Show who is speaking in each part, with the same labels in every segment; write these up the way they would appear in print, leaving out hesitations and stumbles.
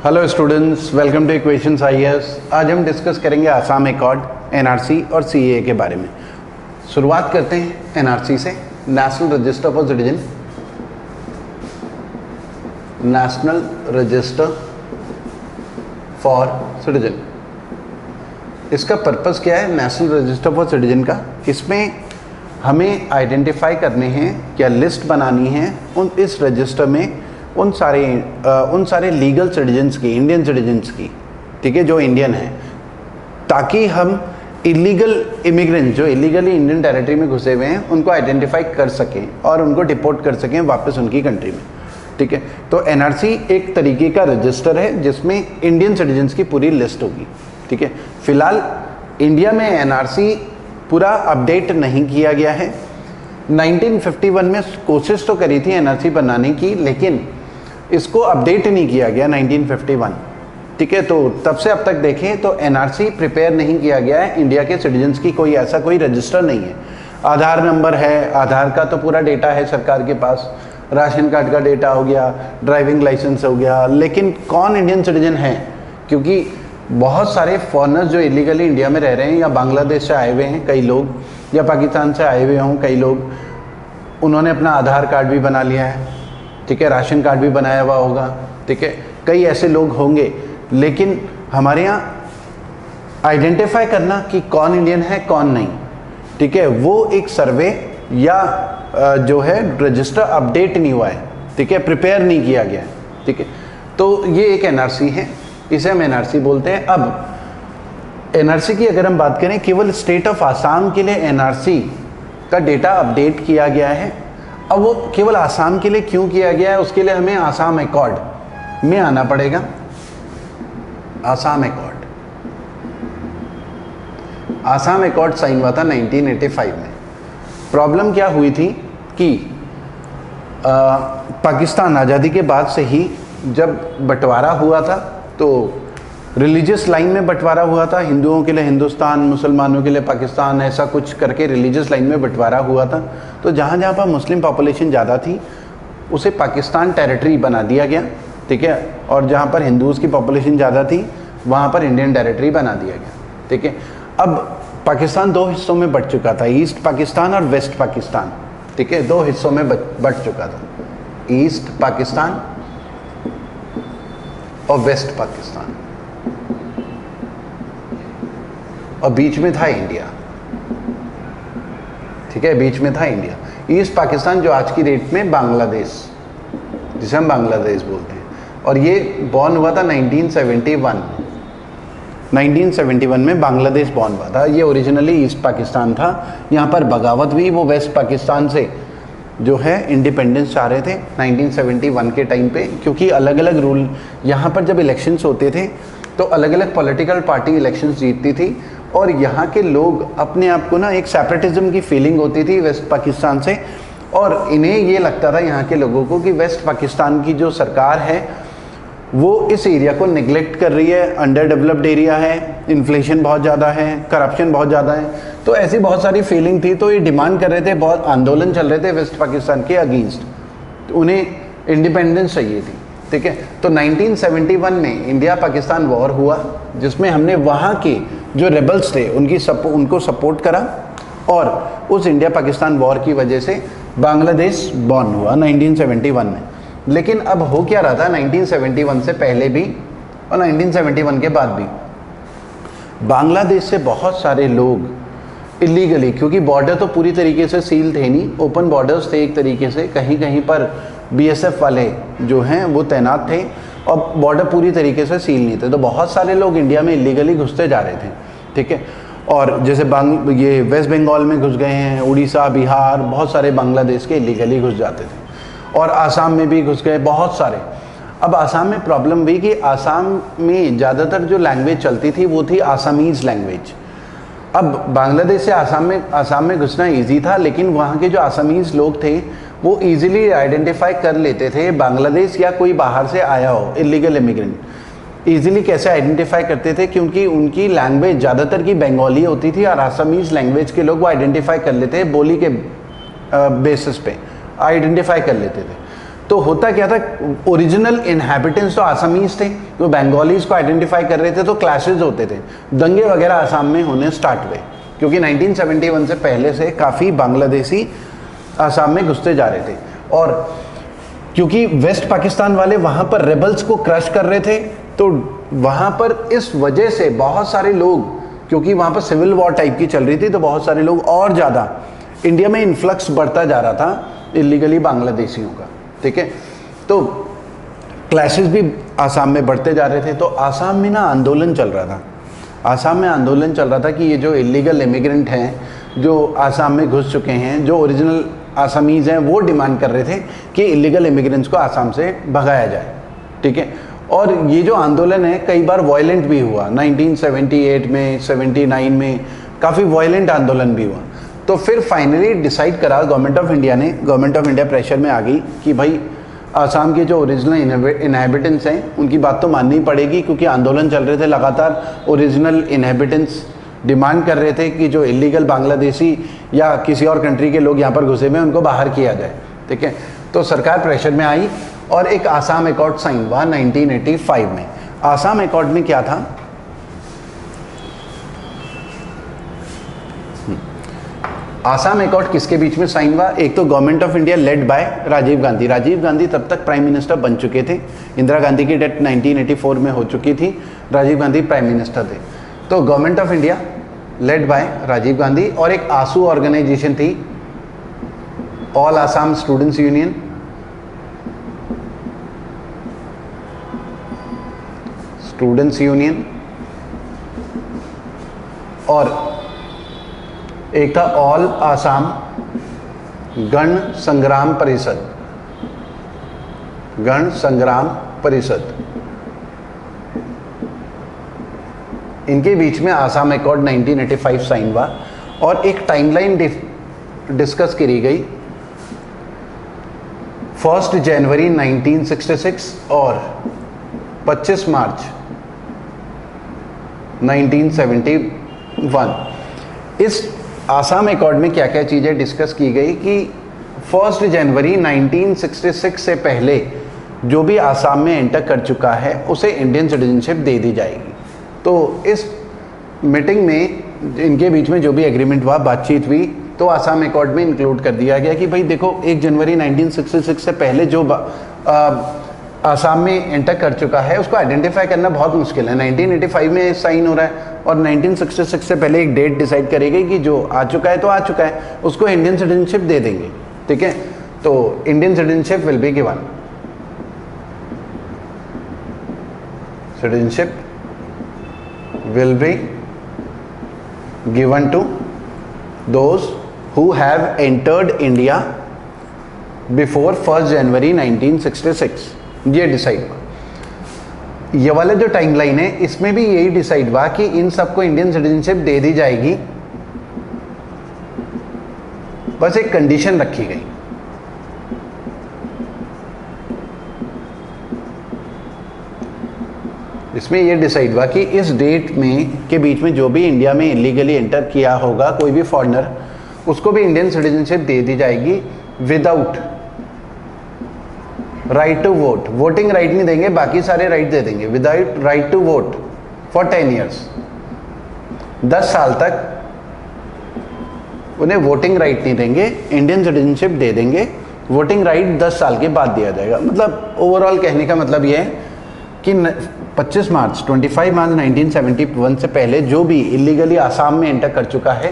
Speaker 1: Hello students, welcome two equations IAS. आज हम discuss करेंगे आसाम एकॉर्ड, एनआरसी और सीएए के बारे में। शुरुआत करते हैं एनआरसी से, national register for citizen. National register for citizen, इसका पर्पस क्या है? नेशनल रजिस्टर फॉर सिटीजन का, इसमें हमें आइडेंटिफाई करने हैं, क्या लिस्ट बनानी है इस रजिस्टर में उन सारे लीगल सिटीजन्स की, इंडियन सिटीजन्स की, ठीक है, जो इंडियन हैं, ताकि हम इलीगल इमिग्रेंट जो इलीगली इंडियन टेरिटरी में घुसे हुए हैं उनको आइडेंटिफाई कर सकें और उनको डिपोर्ट कर सकें वापस उनकी कंट्री में। ठीक है, तो एनआरसी एक तरीके का रजिस्टर है जिसमें इंडियन सिटीजन्स की पूरी लिस्ट होगी। ठीक है, फिलहाल इंडिया में एनआरसी पूरा अपडेट नहीं किया गया है। 1951 में कोशिश तो करी थी एनआरसी बनाने की, लेकिन इसको अपडेट नहीं किया गया 1951। ठीक है, तो तब से अब तक देखें तो एनआरसी प्रिपेयर नहीं किया गया है। इंडिया के सिटीजन्स की कोई रजिस्टर नहीं है। आधार नंबर है, आधार का तो पूरा डेटा है सरकार के पास, राशन कार्ड का डेटा हो गया, ड्राइविंग लाइसेंस हो गया, लेकिन कौन इंडियन सिटीजन है? क्योंकि बहुत सारे फॉरेनर्स जो इलीगली इंडिया में रह रहे हैं, या बांग्लादेश से आए हुए हैं कई लोग, या पाकिस्तान से आए हुए हों कई लोग, उन्होंने अपना आधार कार्ड भी बना लिया है, ठीक है, राशन कार्ड भी बनाया हुआ होगा, ठीक है, कई ऐसे लोग होंगे। लेकिन हमारे यहाँ आइडेंटिफाई करना कि कौन इंडियन है कौन नहीं, ठीक है, वो एक सर्वे या जो है रजिस्टर अपडेट नहीं हुआ है, ठीक है, प्रिपेयर नहीं किया गया है। ठीक है, तो ये एक एनआरसी है, इसे हम एनआरसी बोलते हैं। अब एनआरसी की अगर हम बात करें, केवल स्टेट ऑफ आसाम के लिए एनआरसी का डेटा अपडेट किया गया है। अब वो केवल आसाम के लिए क्यों किया गया है, उसके लिए हमें आसाम एकॉर्ड में आना पड़ेगा। आसाम एकॉर्ड साइन हुआ था 1985 में। प्रॉब्लम क्या हुई थी कि पाकिस्तान आज़ादी के बाद से ही जब बंटवारा हुआ था तो रिलीजियस लाइन में बंटवारा हुआ था। हिंदुओं के लिए हिंदुस्तान, मुसलमानों के लिए पाकिस्तान, ऐसा कुछ करके रिलीजियस लाइन में बंटवारा हुआ था। तो जहाँ जहाँ पर मुस्लिम पॉपुलेशन ज़्यादा थी उसे पाकिस्तान टेरिटरी बना दिया गया, ठीक है, और जहाँ पर हिंदूज़ की पॉपुलेशन ज़्यादा थी वहाँ पर इंडियन टेरिटरी बना दिया गया। ठीक है, अब पाकिस्तान दो हिस्सों में बँट चुका था, ईस्ट पाकिस्तान और वेस्ट पाकिस्तान। ठीक है, दो हिस्सों में बँट चुका था, ईस्ट पाकिस्तान और वेस्ट पाकिस्तान, और बीच में था इंडिया। ठीक है, बीच में था इंडिया। ईस्ट पाकिस्तान जो आज की डेट में बांग्लादेश, जिसे हम बांग्लादेश बोलते हैं, और ये बॉर्न हुआ था 1971 में बांग्लादेश बॉर्न हुआ था। ये ओरिजिनली ईस्ट पाकिस्तान था। यहाँ पर बगावत हुई, वो वेस्ट पाकिस्तान से जो है इंडिपेंडेंस चाह रहे थे 1971 के टाइम पे, क्योंकि अलग अलग रूल यहाँ पर जब इलेक्शंस होते थे तो अलग अलग पॉलिटिकल पार्टी इलेक्शंस जीतती थी, और यहाँ के लोग अपने आप को ना एक सेपरेटिज्म की फीलिंग होती थी वेस्ट पाकिस्तान से, और इन्हें ये लगता था यहाँ के लोगों को कि वेस्ट पाकिस्तान की जो सरकार है वो इस एरिया को निगलेक्ट कर रही है, अंडर डेवलप्ड एरिया है, इन्फ्लेशन बहुत ज़्यादा है, करप्शन बहुत ज़्यादा है। तो ऐसी बहुत सारी फीलिंग थी, तो ये डिमांड कर रहे थे, बहुत आंदोलन चल रहे थे वेस्ट पाकिस्तान के अगेंस्ट, तो उन्हें इंडिपेंडेंस चाहिए थी। ठीक है, तो 1971 में इंडिया पाकिस्तान वॉर हुआ, जिसमें हमने वहाँ के जो रेबल्स थे उनको सपोर्ट करा, और उस इंडिया पाकिस्तान वॉर की वजह से बांग्लादेश बॉर्न हुआ 1971 में। लेकिन अब हो क्या रहा था 1971 से पहले भी और 1971 के बाद भी, बांग्लादेश से बहुत सारे लोग इलीगली, क्योंकि बॉर्डर तो पूरी तरीके से सील थे नहीं, ओपन बॉर्डर्स थे एक तरीके से, कहीं कहीं पर बीएसएफ वाले जो हैं वो तैनात थे, और बॉर्डर पूरी तरीके से सील नहीं थे, तो बहुत सारे लोग इंडिया में इलीगली घुसते जा रहे थे। ठीक है, और जैसे ये वेस्ट बंगाल में घुस गए हैं, उड़ीसा, बिहार, बहुत सारे बांग्लादेश के इलीगली घुस जाते थे, और आसाम में भी घुस गए बहुत सारे। अब आसाम में प्रॉब्लम हुई कि आसाम में ज़्यादातर जो लैंग्वेज चलती थी वो थी आसामीज़ लैंग्वेज। अब बांग्लादेश से आसाम में घुसना इजी था, लेकिन वहाँ के जो आसामीज़ लोग थे वो इजीली आइडेंटिफाई कर लेते थे बांग्लादेश या कोई बाहर से आया हो इलीगल इमिग्रेंट। इजीली कैसे आइडेंटिफाई करते थे? क्योंकि उनकी लैंग्वेज ज़्यादातर की बंगाली होती थी, और आसामीज़ लैंग्वेज के लोग वो आइडेंटिफाई कर लेते, बोली के बेसिस पे आइडेंटिफाई कर लेते थे। तो होता क्या था, ओरिजिनल इनहैबिटेंट्स तो आसामीज थे, तो बंगालीज को आइडेंटिफाई कर रहे थे, तो क्लैशेज होते थे, दंगे वगैरह आसाम में होने स्टार्ट हुए, क्योंकि 1971 से पहले से काफ़ी बांग्लादेशी आसाम में घुसते जा रहे थे। और क्योंकि वेस्ट पाकिस्तान वाले वहाँ पर रेबल्स को क्रश कर रहे थे, तो वहाँ पर इस वजह से बहुत सारे लोग, क्योंकि वहाँ पर सिविल वॉर टाइप की चल रही थी, तो बहुत सारे लोग और ज़्यादा इंडिया में इन्फ्लक्स बढ़ता जा रहा था इलीगली बांग्लादेशियों का, ठीक है। तो क्लैशेस भी आसाम में बढ़ते जा रहे थे। तो आसाम में ना आंदोलन चल रहा था, आसाम में आंदोलन चल रहा था कि ये जो इलीगल इमिग्रेंट हैं जो आसाम में घुस चुके हैं, जो ओरिजिनल आसामीज़ हैं, वो डिमांड कर रहे थे कि इलीगल इमिग्रेंट्स को आसाम से भगाया जाए, ठीक है। और ये जो आंदोलन है कई बार वायलेंट भी हुआ, 1978 में, 79 में काफ़ी वायलेंट आंदोलन भी हुआ। तो फिर फाइनली डिसाइड करा गवर्नमेंट ऑफ इंडिया ने, गवर्नमेंट ऑफ इंडिया प्रेशर में आ गई कि भाई आसाम के जो ओरिजिनल इनहैबिटेंट्स हैं उनकी बात तो माननी पड़ेगी, क्योंकि आंदोलन चल रहे थे लगातार, ओरिजिनल इनहैबिटेंट्स डिमांड कर रहे थे कि जो इलीगल बांग्लादेशी या किसी और कंट्री के लोग यहाँ पर घुसे हुए हैं उनको बाहर किया जाए, ठीक है। तो सरकार प्रेशर में आई और एक आसाम एकॉर्ड साइन हुआ 1985 में। आसाम एकॉर्ड में क्या था, आसाम एकॉर्ड किसके बीच में साइन हुआ, एक तो government of India led by Rajiv Gandhi. Rajiv Gandhi तब तक प्राइम मिनिस्टर बन चुके थे, इंदिरा गांधी की डेथ 1984 में हो चुकी थी, राजीव गांधी प्राइम मिनिस्टर थे। तो government of India led by Rajiv Gandhi, और एक आसू ऑर्गेनाइजेशन थी, all Assam students union, students union, और एक था ऑल आसाम गण संग्राम परिषद, गण संग्राम परिषद। इनके बीच में आसाम एकॉर्ड 1985 साइन हुआ और एक टाइमलाइन डिस्कस करी गई, 1 जनवरी 1966 और 25 मार्च 1971। इस आसाम एकॉर्ड में क्या क्या चीज़ें डिस्कस की गई कि 1 जनवरी 1966 से पहले जो भी आसाम में एंटर कर चुका है उसे इंडियन सिटीजनशिप दे दी जाएगी। तो इस मीटिंग में इनके बीच में जो भी एग्रीमेंट हुआ, बातचीत हुई, तो आसाम एकॉर्ड में इंक्लूड कर दिया गया कि भाई देखो 1 जनवरी 1966 से पहले जो आसाम में एंटर कर चुका है उसको आइडेंटिफाई करना बहुत मुश्किल है। 1985 में साइन हो रहा है और 1966 से पहले एक डेट डिसाइड करेगी कि जो आ चुका है तो आ चुका है, उसको इंडियन सिटीजनशिप दे देंगे, ठीक है। तो Indian citizenship will be given, citizenship will be given to those who have entered India before 1st January 1966। ये डिसाइड हुआ। ये वाला जो टाइमलाइन है इसमें भी यही डिसाइड हुआ कि इन सबको इंडियन सिटीजनशिप दे दी जाएगी, बस एक कंडीशन रखी गई। इसमें यह डिसाइड हुआ कि इस डेट में के बीच में जो भी इंडिया में इलीगली एंटर किया होगा कोई भी फॉरेनर, उसको भी इंडियन सिटीजनशिप दे दी जाएगी without right to vote. Voting right नहीं देंगे, बाकी सारे राइट दे देंगे। Without right to vote for 10 years, 10 साल तक उन्हें वोटिंग राइट नहीं देंगे, इंडियन सिटीजनशिप दे देंगे। वोटिंग राइट 10 साल के बाद दिया जाएगा। मतलब ओवरऑल कहने का मतलब यह है कि 25 मार्च 1971 से पहले जो भी इलीगली आसाम में एंटर कर चुका है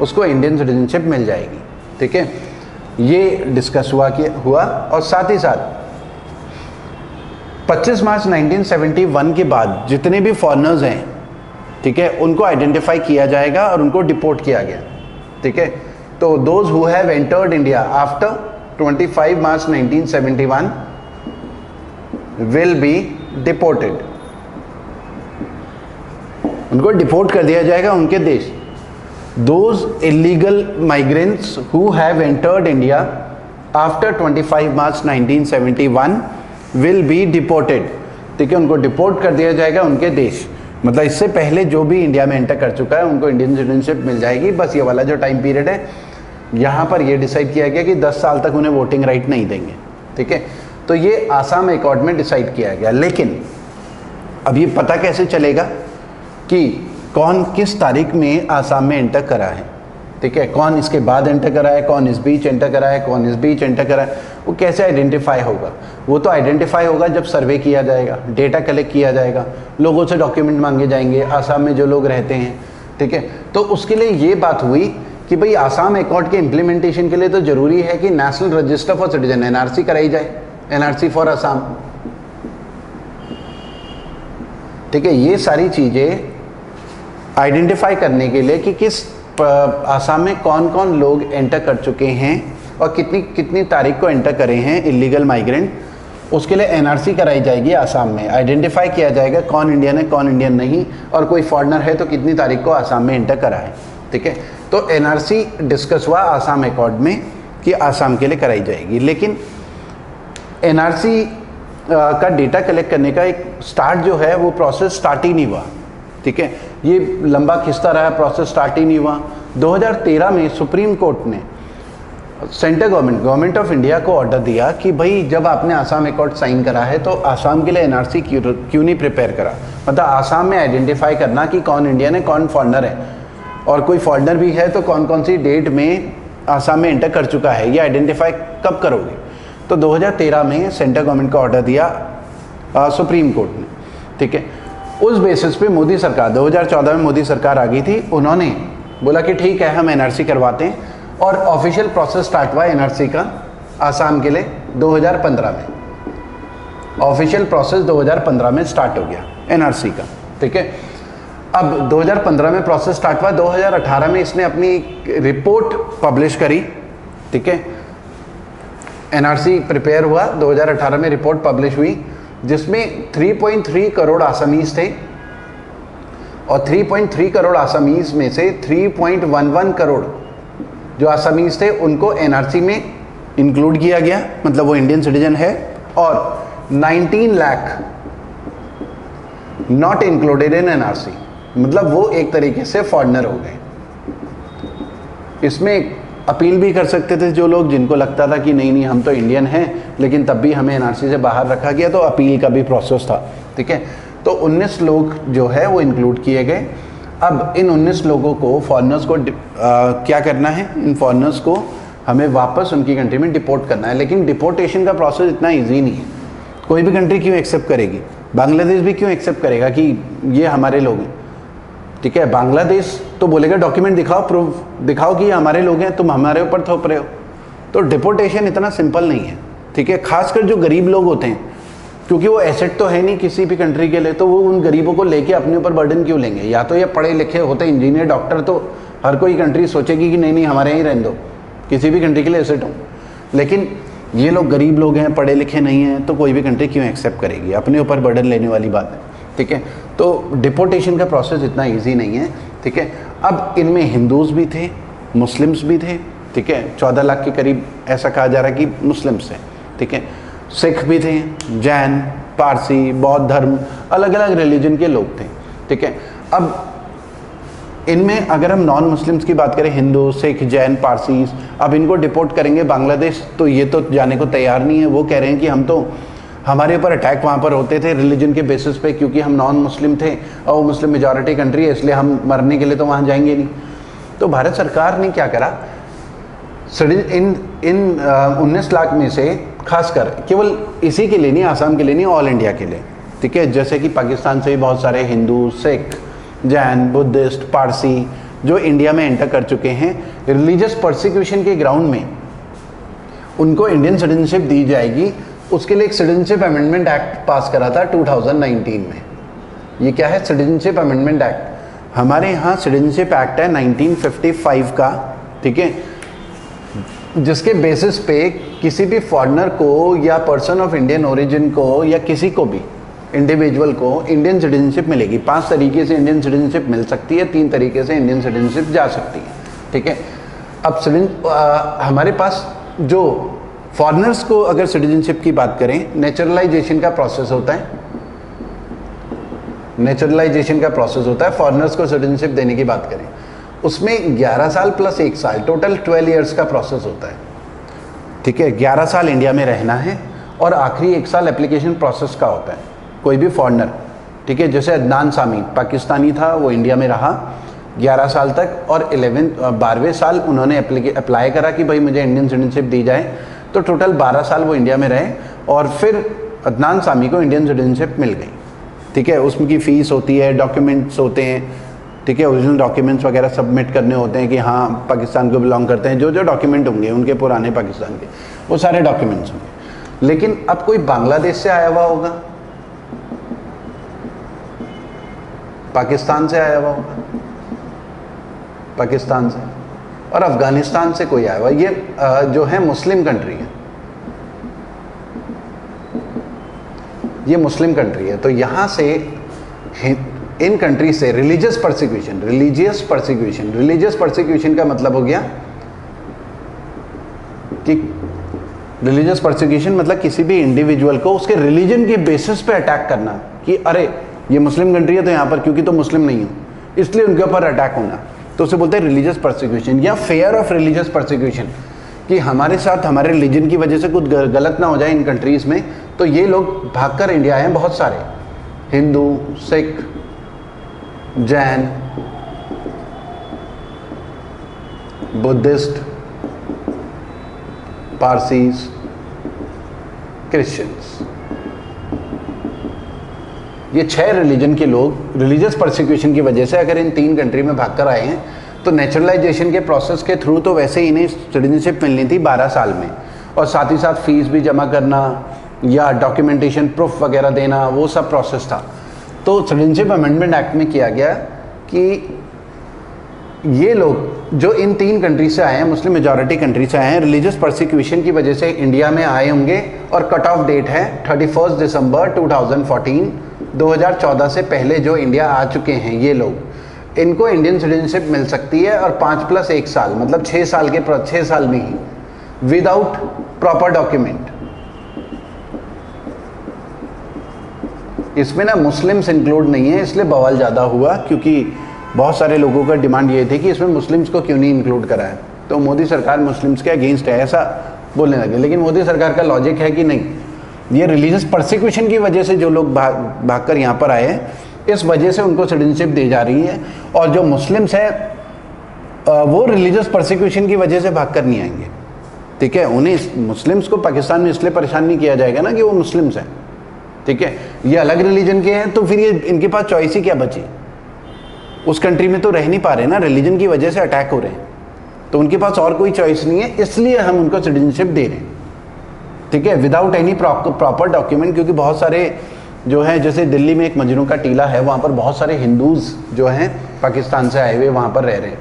Speaker 1: उसको इंडियन सिटीजनशिप मिल जाएगी, ठीक है। ये डिस्कस हुआ और साथ ही साथ 25 मार्च 1971 के बाद जितने भी फॉरेनर्स हैं, ठीक है, उनको आइडेंटिफाई किया जाएगा और उनको डिपोर्ट किया गया, ठीक है। तो those who have entered India after 25 March 1971 will be deported, उनको डिपोर्ट कर दिया जाएगा उनके देश। Those illegal migrants who have entered India after 25 March 1971 will be deported, ठीक है, उनको डिपोर्ट कर दिया जाएगा उनके देश। मतलब इससे पहले जो भी इंडिया में एंटर कर चुका है उनको इंडियन सिटीजनशिप मिल जाएगी। बस ये वाला जो टाइम पीरियड है यहाँ पर ये डिसाइड किया गया कि 10 साल तक उन्हें वोटिंग राइट नहीं देंगे, ठीक है। तो ये आसाम एकॉर्ड में डिसाइड किया गया। लेकिन अब ये पता कैसे चलेगा कि कौन किस तारीख में आसाम में एंटर करा है, ठीक है, कौन इसके बाद एंटर करा है, कौन इस बीच एंटर करा है, कौन इस बीच एंटर करा है, वो कैसे आइडेंटिफाई होगा? वो तो आइडेंटिफाई होगा जब सर्वे किया जाएगा, डेटा कलेक्ट किया जाएगा, लोगों से डॉक्यूमेंट मांगे जाएंगे, आसाम में जो लोग रहते हैं, ठीक है। तो उसके लिए ये बात हुई कि भाई आसाम एकॉर्ड के इम्प्लीमेंटेशन के लिए तो जरूरी है कि national register for citizen NRC कराई जाए, एनआरसी फॉर आसाम, ठीक है। ये सारी चीजें आइडेंटिफाई करने के लिए कि किस आसाम में कौन कौन लोग एंटर कर चुके हैं और कितनी कितनी तारीख को एंटर करे हैं इलीगल माइग्रेंट, उसके लिए एनआरसी कराई जाएगी आसाम में। आइडेंटिफाई किया जाएगा कौन इंडियन है कौन इंडियन नहीं, और कोई फॉरेनर है तो कितनी तारीख को आसाम में एंटर करा है, ठीक है। तो एनआरसी डिस्कस हुआ आसाम एकॉर्ड में कि आसाम के लिए कराई जाएगी। लेकिन एनआरसी का डेटा कलेक्ट करने का एक स्टार्ट जो है वो प्रोसेस स्टार्ट ही नहीं हुआ, ठीक है। ये लंबा खिंचता रहा, प्रोसेस स्टार्ट ही नहीं हुआ। 2013 में सुप्रीम कोर्ट ने सेंट्रल गवर्नमेंट ऑफ इंडिया को ऑर्डर दिया कि भाई जब आपने आसाम एकॉर्ड साइन करा है तो आसाम के लिए एनआरसी क्यों नहीं प्रिपेयर करा, मतलब आसाम में आइडेंटिफाई करना कि कौन इंडियन है कौन फॉरेनर है, और कोई फॉरेनर भी है तो कौन कौन सी डेट में आसाम में एंटर कर चुका है, ये आइडेंटिफाई कब करोगे। तो 2013 में सेंट्रल गवर्नमेंट को ऑर्डर दिया सुप्रीम कोर्ट ने, ठीक है। उस बेसिस पे मोदी सरकार 2014 में मोदी सरकार आ गई थी, उन्होंने बोला कि ठीक है हम एनआरसी करवाते हैं, और ऑफिशियल प्रोसेस स्टार्ट हुआ एनआरसी का आसाम के लिए 2015 में। ऑफिशियल प्रोसेस 2015 में स्टार्ट हो गया एनआरसी का, ठीक है। अब 2015 में प्रोसेस स्टार्ट हुआ, 2018 में इसने अपनी रिपोर्ट पब्लिश करी, ठीक है। एनआरसी प्रिपेयर हुआ, 2018 में रिपोर्ट पब्लिश हुई जिसमें 3.3 करोड़ आसामीज थे, और 3.3 करोड़ आसामीज में से 3.11 करोड़ जो आसामीज थे उनको एनआरसी में इंक्लूड किया गया, मतलब वो इंडियन सिटीजन है, और 19 lakh not included in NRC, मतलब वो एक तरीके से फॉरेनर हो गए। इसमें अपील भी कर सकते थे जो लोग, जिनको लगता था कि नहीं नहीं हम तो इंडियन हैं, लेकिन तब भी हमें एनआरसी से बाहर रखा गया, तो अपील का भी प्रोसेस था, ठीक है। तो 19 लोग जो है वो इंक्लूड किए गए। अब इन 19 लोगों को फॉरेनर्स को क्या करना है, इन फॉरेनर्स को हमें वापस उनकी कंट्री में डिपोर्ट करना है। लेकिन डिपोर्टेशन का प्रोसेस इतना ईजी नहीं है। कोई भी कंट्री क्यों एक्सेप्ट करेगी, बांग्लादेश भी क्यों एक्सेप्ट करेगा कि ये हमारे लोग हैं, ठीक है। बांग्लादेश तो बोलेगा डॉक्यूमेंट दिखाओ, प्रूफ दिखाओ कि ये हमारे लोग हैं, तुम हमारे ऊपर थोप रहे हो। तो डिपोर्टेशन इतना सिंपल नहीं है, ठीक है। खासकर जो गरीब लोग होते हैं, क्योंकि वो एसेट तो है नहीं किसी भी कंट्री के लिए, तो वो उन गरीबों को लेके अपने ऊपर बर्डन क्यों लेंगे। या तो ये पढ़े लिखे होते इंजीनियर डॉक्टर, तो हर कोई कंट्री सोचेगी कि नहीं नहीं हमारे यहाँ ही रहने दो, किसी भी कंट्री के लिए एसेट हो। लेकिन ये लोग गरीब लोग हैं, पढ़े लिखे नहीं हैं, तो कोई भी कंट्री क्यों एक्सेप्ट करेगी, अपने ऊपर बर्डन लेने वाली बात है, ठीक है। तो डिपोर्टेशन का प्रोसेस इतना ईजी नहीं है, ठीक है। अब इनमें हिंदूज भी थे, मुस्लिम्स भी थे, ठीक है। 14 लाख के करीब ऐसा कहा जा रहा है कि मुस्लिम्स हैं, ठीक है। सिख भी थे, जैन, पारसी, बौद्ध धर्म, अलग अलग रिलीजन के लोग थे, ठीक है। अब इनमें अगर हम नॉन मुस्लिम्स की बात करें, हिंदू, सिख, जैन, पारसी, अब इनको डिपोर्ट करेंगे बांग्लादेश, तो ये तो जाने को तैयार नहीं है। वो कह रहे हैं कि हम तो, हमारे ऊपर अटैक वहाँ पर होते थे रिलीजन के बेसिस पे, क्योंकि हम नॉन मुस्लिम थे और वो मुस्लिम मेजॉरिटी कंट्री है, इसलिए हम मरने के लिए तो वहाँ जाएंगे नहीं। तो भारत सरकार ने क्या करा, इन 19 लाख में से खासकर केवल इसी के लिए नहीं, आसाम के लिए नहीं, ऑल इंडिया के लिए, ठीक है। जैसे कि पाकिस्तान से भी बहुत सारे हिंदू, सिख, जैन, बुद्धिस्ट, पारसी जो इंडिया में एंटर कर चुके हैं, रिलीजियस परसिक्यूशन के ग्राउंड में उनको इंडियन सिटीजनशिप दी जाएगी। उसके लिए एक सिटीजनशिप अमेंडमेंट एक्ट पास करा था 2019 में। ये क्या है, सिटीजनशिप अमेंडमेंट एक्ट। हमारे यहाँ सिटीजनशिप एक्ट है 1955 का, ठीक है, जिसके बेसिस पे किसी भी फॉरेनर को या पर्सन ऑफ इंडियन ओरिजिन को या किसी को भी इंडिविजुअल को इंडियन सिटीजनशिप मिलेगी। 5 तरीके से इंडियन सिटीजनशिप मिल सकती है, 3 तरीके से इंडियन सिटीजनशिप जा सकती है, ठीक है। अब हमारे पास जो फॉरेनर्स को अगर सिटीजनशिप की बात करें, नेचुरलाइजेशन का प्रोसेस होता है, नेचुरलाइजेशन का प्रोसेस होता है। फॉरेनर्स को सिटीजनशिप देने की बात करें, उसमें 11 साल प्लस 1 साल, टोटल 12 ईयर्स का प्रोसेस होता है, ठीक है। 11 साल इंडिया में रहना है और आखिरी 1 साल एप्लीकेशन प्रोसेस का होता है कोई भी फॉरनर, ठीक है। जैसे अदनान सामी पाकिस्तानी था, वो इंडिया में रहा 11 साल तक और 12वें साल उन्होंने अप्लाई करा कि भाई मुझे इंडियन सिटीजनशिप दी जाए, तो टोटल 12 साल वो इंडिया में रहे और फिर अदनान सामी को इंडियन सिटीजनशिप मिल गई, ठीक है। उसमें की फ़ीस होती है, डॉक्यूमेंट्स होते हैं, ठीक है, ओरिजिनल डॉक्यूमेंट्स वगैरह सबमिट करने होते हैं कि हाँ पाकिस्तान को बिलोंग करते हैं, जो जो डॉक्यूमेंट होंगे उनके पुराने पाकिस्तान के वो सारे डॉक्यूमेंट्स होंगे। लेकिन अब कोई बांग्लादेश से आया हुआ होगा, पाकिस्तान से आया हुआ होगा, पाकिस्तान से और अफगानिस्तान से कोई आया हुआ, ये जो है मुस्लिम कंट्री है, ये मुस्लिम कंट्री है। तो यहाँ से इन कंट्री से रिलीजियस परसिक्यूशन का मतलब हो गया कि रिलीजियस परसिक्यूशन मतलब किसी भी इंडिविजुअल को उसके रिलीजन के बेसिस पे अटैक करना कि अरे ये मुस्लिम कंट्री है तो यहाँ पर क्योंकि तो मुस्लिम नहीं हूँ इसलिए उनके ऊपर अटैक होना, तो उसे बोलते हैं रिलीजियस परसिक्यूशन या फेयर ऑफ रिलीजियस परसिक्यूशन, कि हमारे साथ हमारे रिलीजन की वजह से कुछ गलत ना हो जाए इन कंट्रीज़ में। तो ये लोग भागकर इंडिया आए हैं, बहुत सारे Hindu, Sikh, Jain, Buddhist, Parsis, Christians, ये 6 रिलीजन के लोग रिलीजियस परसिक्यूशन की वजह से अगर इन 3 कंट्री में भागकर आए हैं तो नेचुरलाइजेशन के प्रोसेस के थ्रू तो वैसे ही इन्हें सिटीजनशिप मिलनी थी 12 साल में, और साथ ही साथ फीस भी जमा करना या डॉक्यूमेंटेशन प्रूफ वगैरह देना, वो सब प्रोसेस था। तो सिटीजनशिप अमेंडमेंट एक्ट में किया गया कि ये लोग जो इन 3 कंट्री से आए हैं, मुस्लिम मेजॉरिटी कंट्री से आए हैं, रिलीजियस परसिक्यूशन की वजह से इंडिया में आए होंगे और कट ऑफ डेट है 31 दिसंबर 2014, 2014 से पहले जो इंडिया आ चुके हैं ये लोग, इनको इंडियन सिटीजनशिप मिल सकती है और 5+1 साल मतलब 6 साल में ही विदाउट प्रॉपर डॉक्यूमेंट। इसमें ना मुस्लिम्स इंक्लूड नहीं है, इसलिए बवाल ज़्यादा हुआ क्योंकि बहुत सारे लोगों का डिमांड ये थी कि इसमें मुस्लिम्स को क्यों नहीं इंक्लूड करा है, तो मोदी सरकार मुस्लिम्स के अगेंस्ट है ऐसा बोलने लगे। लेकिन मोदी सरकार का लॉजिक है कि नहीं, ये रिलीजियस परसिक्यूशन की वजह से जो लोग भागकर यहाँ पर आए हैं इस वजह से उनको सिटीजनशिप दी जा रही है, और जो मुस्लिम्स हैं वो रिलीजियस परसिक्यूशन की वजह से भागकर नहीं आएंगे, ठीक है। उन्हें मुस्लिम्स को पाकिस्तान में इसलिए परेशान नहीं किया जाएगा ना कि वो मुस्लिम्स हैं, ठीक है। ये अलग रिलीजन के हैं तो फिर ये इनके पास चॉइस ही क्या बची, उस कंट्री में तो रह नहीं पा रहे ना, रिलीजन की वजह से अटैक हो रहे हैं, तो उनके पास और कोई चॉइस नहीं है, इसलिए हम उनको सिटीजनशिप दे रहे हैं, ठीक है, विदाउट एनी प्रॉपर डॉक्यूमेंट। क्योंकि बहुत सारे जो है, जैसे दिल्ली में एक मजनू का टीला है, वहाँ पर बहुत सारे हिंदूज़ जो हैं पाकिस्तान से आए हुए वहाँ पर रह रहे हैं।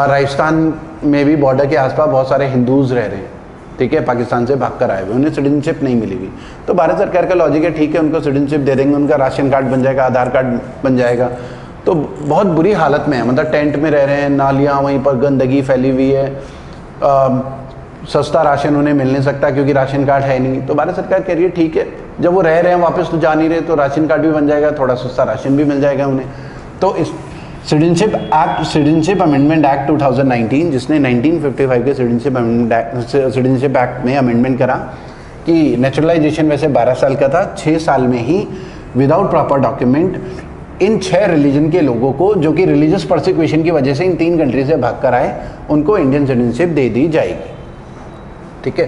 Speaker 1: राजस्थान में भी बॉर्डर के आसपास बहुत सारे हिंदूज़ रह रहे हैं, ठीक है, पाकिस्तान से भागकर आए हुए, उन्हें सिटीजनशिप नहीं मिली हुई। तो भारत सरकार का लॉजिक है ठीक है उनको सिटीजनशिप दे देंगे, उनका राशन कार्ड बन जाएगा, आधार कार्ड बन जाएगा। तो बहुत बुरी हालत में है, मतलब टेंट में रह रहे हैं, नालियाँ, वहीं पर गंदगी फैली हुई है, सस्ता राशन उन्हें मिल नहीं सकता क्योंकि राशन कार्ड है नहीं। तो भारत सरकार कह रही है ठीक है, जब वो रह रहे हैं वापस तो जा नहीं रहे, तो राशन कार्ड भी बन जाएगा, थोड़ा सस्ता राशन भी मिल जाएगा उन्हें। तो इस सिटीजनशिप अमेंडमेंट एक्ट 2019, जिसने 1955 के सिटीजनशिप एक्ट में अमेंडमेंट करा कि नेचुरलाइजेशन वैसे 12 साल का था, 6 साल में ही without proper document in 6 religion के लोगों को, जो कि रिलीजियस परसिक्यूशन की वजह से इन 3 कंट्री से भागकर आए, उनको इंडियन सिटीजनशिप दे दी जाएगी, ठीक है।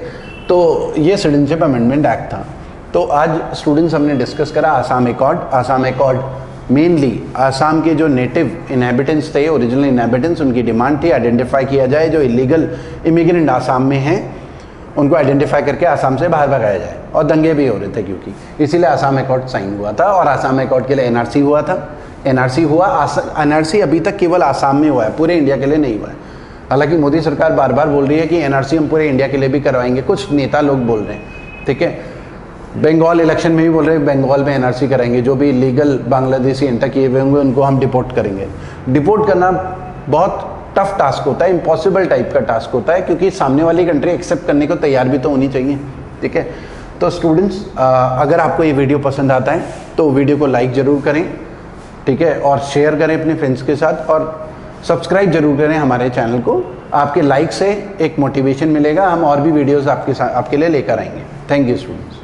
Speaker 1: तो ये सिटीजनशिप अमेंडमेंट एक्ट था। तो आज स्टूडेंट्स हमने डिस्कस करा आसाम एकॉर्ड मेनली आसाम के जो नेटिव इनहेबिटेंट्स थे, ओरिजिनल इनहेबिटेंट्स, उनकी डिमांड थी आइडेंटिफाई किया जाए, जो इलीगल इमिग्रेंट आसाम में हैं उनको आइडेंटिफाई करके आसाम से बाहर भगाया जाए, और दंगे भी हो रहे थे क्योंकि, इसीलिए आसाम एकॉर्ड साइन हुआ था, और आसाम एकॉर्ड के लिए एनआरसी हुआ था। एनआरसी अभी तक केवल आसाम में हुआ है, पूरे इंडिया के लिए नहीं हुआ है। हालांकि मोदी सरकार बार बार बोल रही है कि एनआरसी हम पूरे इंडिया के लिए भी करवाएंगे, कुछ नेता लोग बोल रहे हैं, ठीक है। बंगाल इलेक्शन में भी बोल रहे हैं बंगाल में एनआरसी कराएंगे, जो भी लीगल बांग्लादेशी एंटर किए हुए होंगे उनको हम डिपोर्ट करेंगे। डिपोर्ट करना बहुत टफ टास्क होता है, इम्पॉसिबल टाइप का टास्क होता है, क्योंकि सामने वाली कंट्री एक्सेप्ट करने को तैयार भी तो होनी चाहिए, ठीक है। तो स्टूडेंट्स, अगर आपको ये वीडियो पसंद आता है तो वीडियो को लाइक ज़रूर करें, ठीक है, और शेयर करें अपने फ्रेंड्स के साथ, और सब्सक्राइब जरूर करें हमारे चैनल को। आपके लाइक से एक मोटिवेशन मिलेगा, हम और भी वीडियोस आपके लिए लेकर आएंगे। Thank you students.